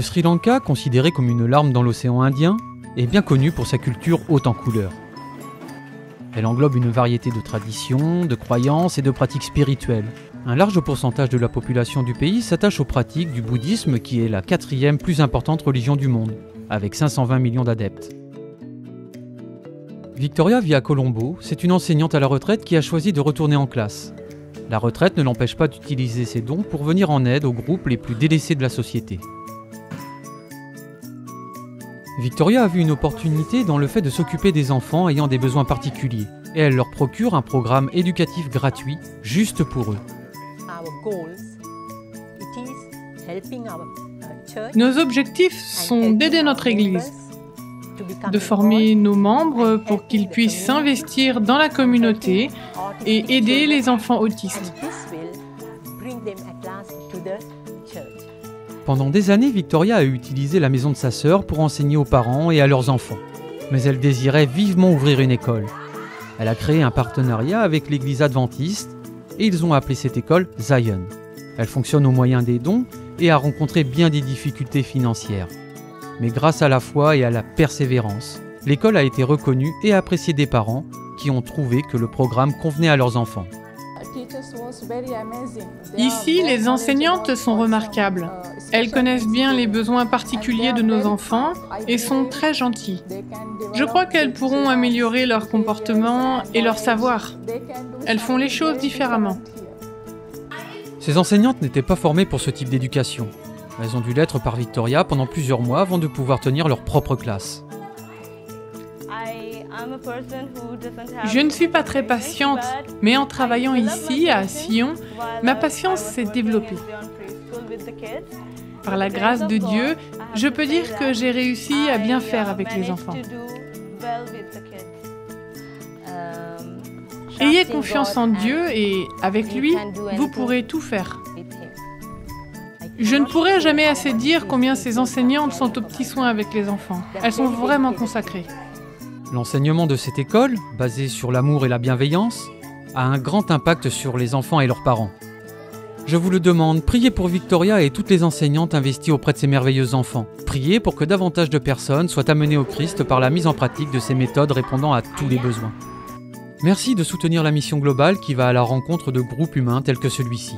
Le Sri Lanka, considéré comme une larme dans l'océan Indien, est bien connu pour sa culture haute en couleurs. Elle englobe une variété de traditions, de croyances et de pratiques spirituelles. Un large pourcentage de la population du pays s'attache aux pratiques du bouddhisme qui est la 4e plus importante religion du monde, avec 520 millions d'adeptes. Victoria vit à Colombo, c'est une enseignante à la retraite qui a choisi de retourner en classe. La retraite ne l'empêche pas d'utiliser ses dons pour venir en aide aux groupes les plus délaissés de la société. Victoria a vu une opportunité dans le fait de s'occuper des enfants ayant des besoins particuliers, et elle leur procure un programme éducatif gratuit juste pour eux. Nos objectifs sont d'aider notre Église, de former nos membres pour qu'ils puissent s'investir dans la communauté et aider les enfants autistes. Pendant des années, Victoria a utilisé la maison de sa sœur pour enseigner aux parents et à leurs enfants. Mais elle désirait vivement ouvrir une école. Elle a créé un partenariat avec l'église adventiste et ils ont appelé cette école Zion. Elle fonctionne au moyen des dons et a rencontré bien des difficultés financières. Mais grâce à la foi et à la persévérance, l'école a été reconnue et appréciée des parents qui ont trouvé que le programme convenait à leurs enfants. Ici, les enseignantes sont remarquables. Elles connaissent bien les besoins particuliers de nos enfants et sont très gentilles. Je crois qu'elles pourront améliorer leur comportement et leur savoir. Elles font les choses différemment. Ces enseignantes n'étaient pas formées pour ce type d'éducation. Elles ont dû l'être par Victoria pendant plusieurs mois avant de pouvoir tenir leur propre classe. Je ne suis pas très patiente, mais en travaillant ici, à Sion, ma patience s'est développée. Par la grâce de Dieu, je peux dire que j'ai réussi à bien faire avec les enfants. Ayez confiance en Dieu et, avec lui, vous pourrez tout faire. Je ne pourrai jamais assez dire combien ces enseignantes sont aux petits soins avec les enfants. Elles sont vraiment consacrées. L'enseignement de cette école, basé sur l'amour et la bienveillance, a un grand impact sur les enfants et leurs parents. Je vous le demande, priez pour Victoria et toutes les enseignantes investies auprès de ces merveilleux enfants. Priez pour que davantage de personnes soient amenées au Christ par la mise en pratique de ces méthodes répondant à tous les besoins. Merci de soutenir la mission globale qui va à la rencontre de groupes humains tels que celui-ci.